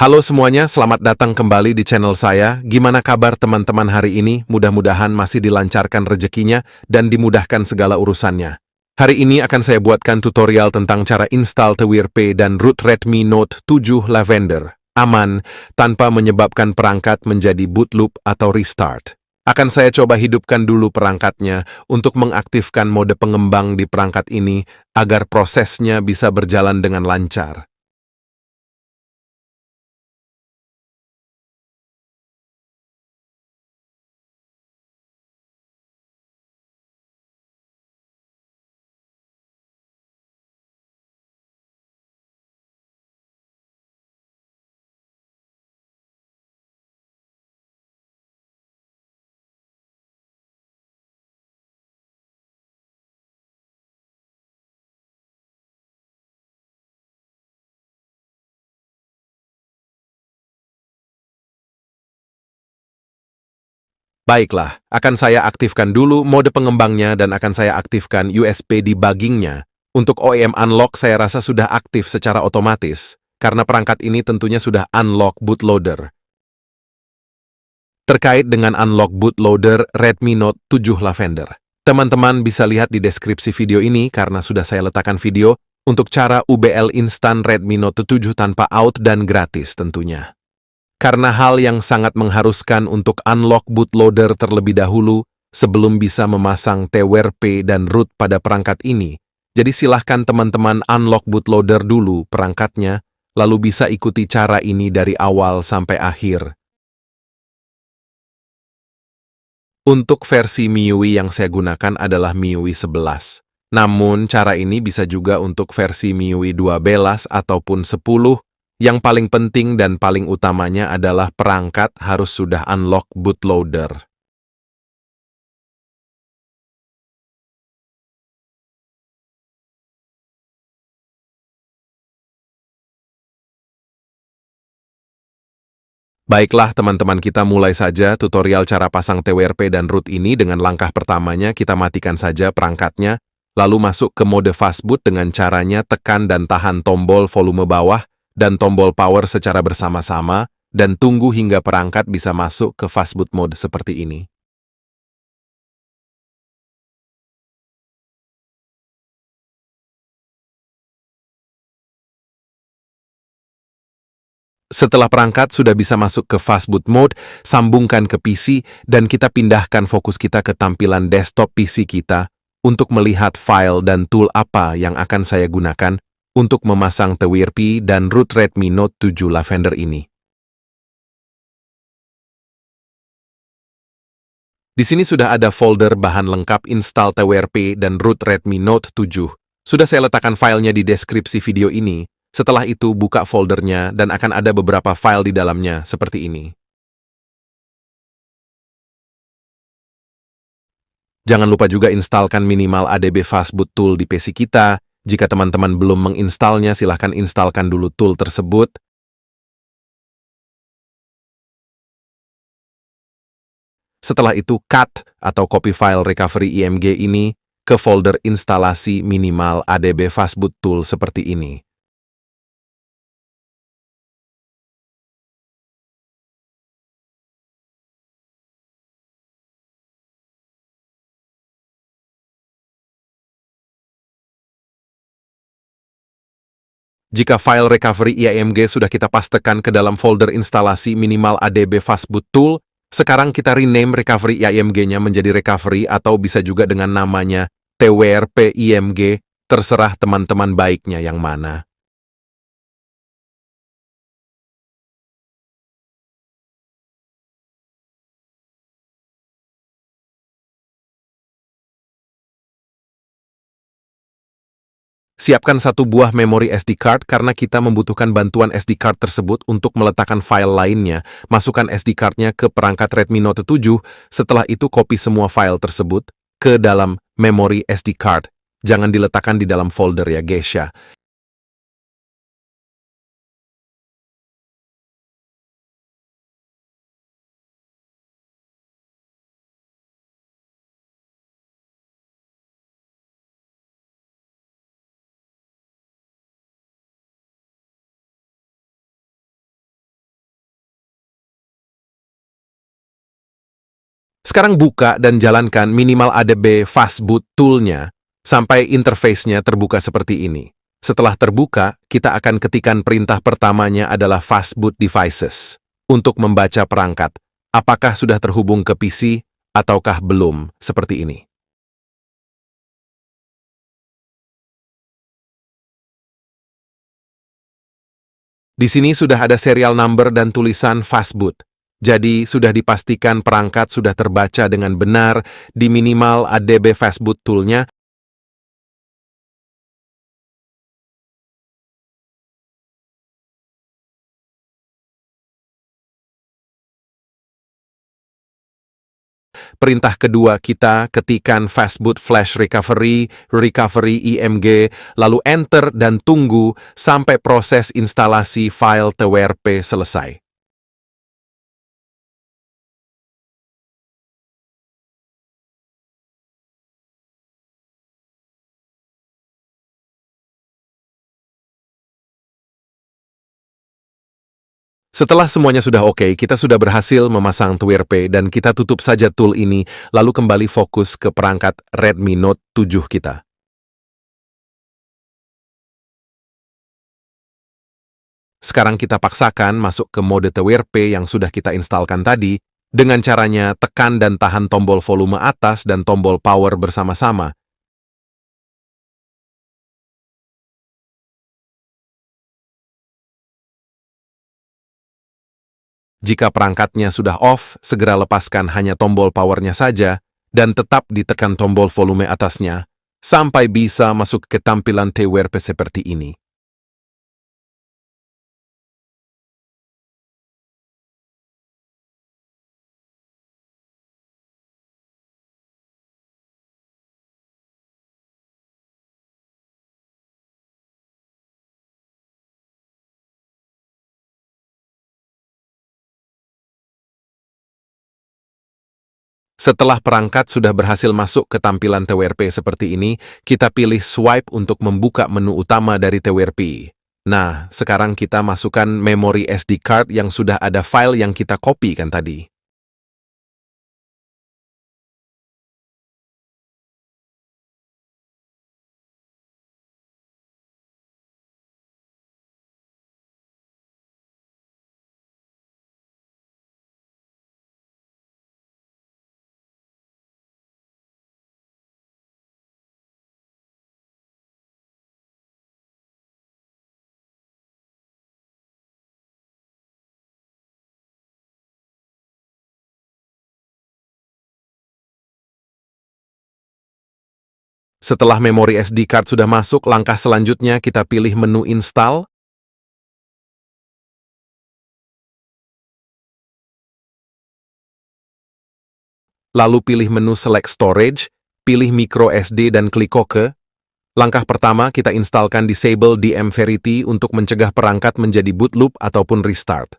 Halo semuanya, selamat datang kembali di channel saya. Gimana kabar teman-teman hari ini? Mudah-mudahan masih dilancarkan rezekinya dan dimudahkan segala urusannya. Hari ini akan saya buatkan tutorial tentang cara install TWRP dan root Redmi Note 7 Lavender. Aman, tanpa menyebabkan perangkat menjadi boot loop atau restart. Akan saya coba hidupkan dulu perangkatnya untuk mengaktifkan mode pengembang di perangkat ini agar prosesnya bisa berjalan dengan lancar. Baiklah, akan saya aktifkan dulu mode pengembangnya dan akan saya aktifkan USB debuggingnya. Untuk OEM unlock saya rasa sudah aktif secara otomatis, karena perangkat ini tentunya sudah unlock bootloader. Terkait dengan unlock bootloader Redmi Note 7 Lavender. Teman-teman bisa lihat di deskripsi video ini karena sudah saya letakkan video untuk cara UBL instan Redmi Note 7 tanpa out dan gratis tentunya. Karena hal yang sangat mengharuskan untuk unlock bootloader terlebih dahulu sebelum bisa memasang TWRP dan root pada perangkat ini. Jadi silahkan teman-teman unlock bootloader dulu perangkatnya, lalu bisa ikuti cara ini dari awal sampai akhir. Untuk versi MIUI yang saya gunakan adalah MIUI 11. Namun, cara ini bisa juga untuk versi MIUI 12 ataupun 10. Yang paling penting dan paling utamanya adalah perangkat harus sudah unlock bootloader. Baiklah teman-teman, kita mulai saja tutorial cara pasang TWRP dan root ini. Dengan langkah pertamanya kita matikan saja perangkatnya, lalu masuk ke mode fastboot dengan caranya tekan dan tahan tombol volume bawah dan tombol power secara bersama-sama, dan tunggu hingga perangkat bisa masuk ke fastboot mode seperti ini. Setelah perangkat sudah bisa masuk ke fastboot mode, sambungkan ke PC dan kita pindahkan fokus kita ke tampilan desktop PC kita untuk melihat file dan tool apa yang akan saya gunakan untuk memasang TWRP dan root Redmi Note 7 Lavender ini. Di sini sudah ada folder bahan lengkap install TWRP dan root Redmi Note 7. Sudah saya letakkan filenya di deskripsi video ini. Setelah itu buka foldernya dan akan ada beberapa file di dalamnya seperti ini. Jangan lupa juga instalkan minimal ADB Fastboot Tool di PC kita. Jika teman-teman belum menginstalnya, silahkan instalkan dulu tool tersebut. Setelah itu, cut atau copy file recovery IMG ini ke folder instalasi minimal ADB Fastboot Tool seperti ini. Jika file recovery IMG sudah kita pastekan ke dalam folder instalasi minimal ADB Fastboot Tool, sekarang kita rename recovery IMG-nya menjadi recovery atau bisa juga dengan namanya TWRP IMG, terserah teman-teman baiknya yang mana. Siapkan satu buah memori SD card karena kita membutuhkan bantuan SD card tersebut untuk meletakkan file lainnya. Masukkan SD card-nya ke perangkat Redmi Note 7, setelah itu copy semua file tersebut ke dalam memori SD card. Jangan diletakkan di dalam folder ya guys ya. Sekarang buka dan jalankan minimal ADB Fastboot Tool-nya sampai interface-nya terbuka seperti ini. Setelah terbuka, kita akan ketikkan perintah pertamanya adalah Fastboot Devices untuk membaca perangkat. Apakah sudah terhubung ke PC ataukah belum, seperti ini. Di sini sudah ada serial number dan tulisan Fastboot. Jadi, sudah dipastikan perangkat sudah terbaca dengan benar di minimal ADB Fastboot Tool-nya. Perintah kedua kita ketikkan Fastboot Flash Recovery, Recovery IMG, lalu Enter dan tunggu sampai proses instalasi file TWRP selesai. Setelah semuanya sudah oke, kita sudah berhasil memasang TWRP dan kita tutup saja tool ini, lalu kembali fokus ke perangkat Redmi Note 7 kita. Sekarang kita paksakan masuk ke mode TWRP yang sudah kita instalkan tadi, dengan caranya tekan dan tahan tombol volume atas dan tombol power bersama-sama. Jika perangkatnya sudah off, segera lepaskan hanya tombol powernya saja, dan tetap ditekan tombol volume atasnya, sampai bisa masuk ke tampilan TWRP seperti ini. Setelah perangkat sudah berhasil masuk ke tampilan TWRP seperti ini, kita pilih swipe untuk membuka menu utama dari TWRP. Nah, sekarang kita masukkan memori SD card yang sudah ada file yang kita copy kan tadi. Setelah memori SD card sudah masuk, langkah selanjutnya kita pilih menu install. Lalu pilih menu Select Storage, pilih Micro SD dan klik OK. Langkah pertama, kita instalkan Disable DM Verity untuk mencegah perangkat menjadi boot loop ataupun restart.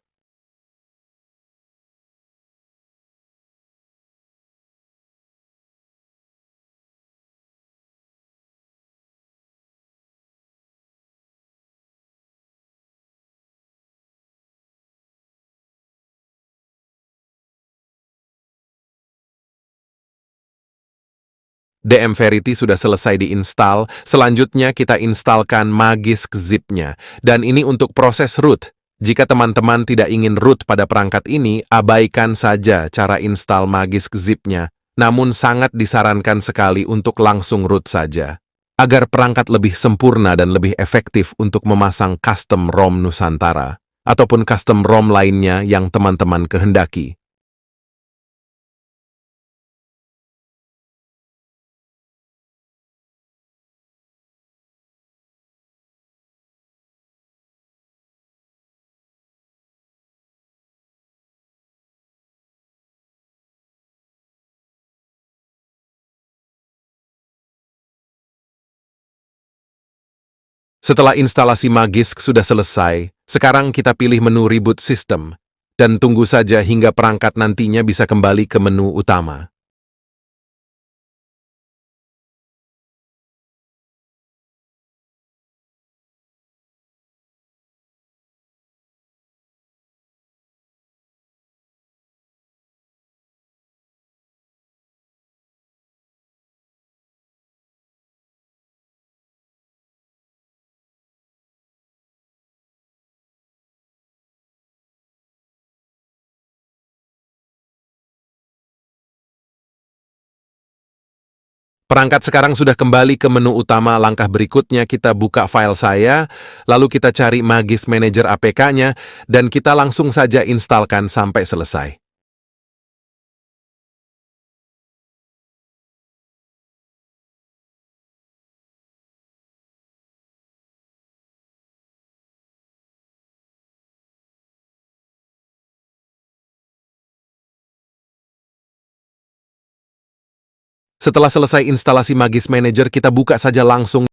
DM Verity sudah selesai diinstal, selanjutnya kita instalkan Magisk Zip-nya. Dan ini untuk proses root. Jika teman-teman tidak ingin root pada perangkat ini, abaikan saja cara install Magisk Zip-nya. Namun sangat disarankan sekali untuk langsung root saja. Agar perangkat lebih sempurna dan lebih efektif untuk memasang custom ROM Nusantara. Ataupun custom ROM lainnya yang teman-teman kehendaki. Setelah instalasi Magisk sudah selesai, sekarang kita pilih menu Reboot System, dan tunggu saja hingga perangkat nantinya bisa kembali ke menu utama. Perangkat sekarang sudah kembali ke menu utama. Langkah berikutnya kita buka file saya, lalu kita cari Magis Manager APK-nya, dan kita langsung saja instalkan sampai selesai. Setelah selesai instalasi Magis Manager, kita buka saja langsung.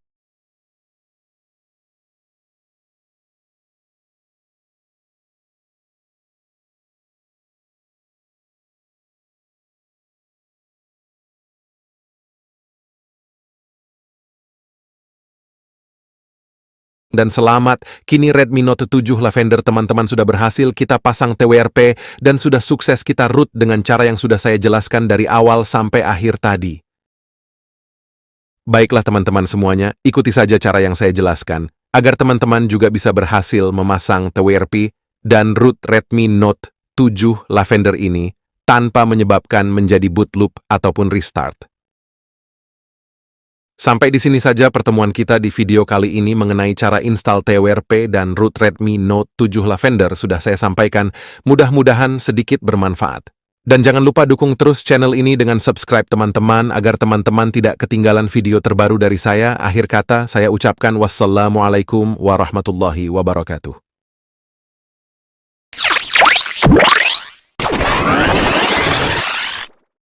Dan selamat, kini Redmi Note 7 Lavender teman-teman sudah berhasil kita pasang TWRP dan sudah sukses kita root dengan cara yang sudah saya jelaskan dari awal sampai akhir tadi. Baiklah teman-teman semuanya, ikuti saja cara yang saya jelaskan, agar teman-teman juga bisa berhasil memasang TWRP dan root Redmi Note 7 Lavender ini tanpa menyebabkan menjadi boot loop ataupun restart. Sampai di sini saja pertemuan kita di video kali ini mengenai cara install TWRP dan root Redmi Note 7 Lavender sudah saya sampaikan, mudah-mudahan sedikit bermanfaat. Dan jangan lupa dukung terus channel ini dengan subscribe teman-teman agar teman-teman tidak ketinggalan video terbaru dari saya. Akhir kata, saya ucapkan wassalamualaikum warahmatullahi wabarakatuh.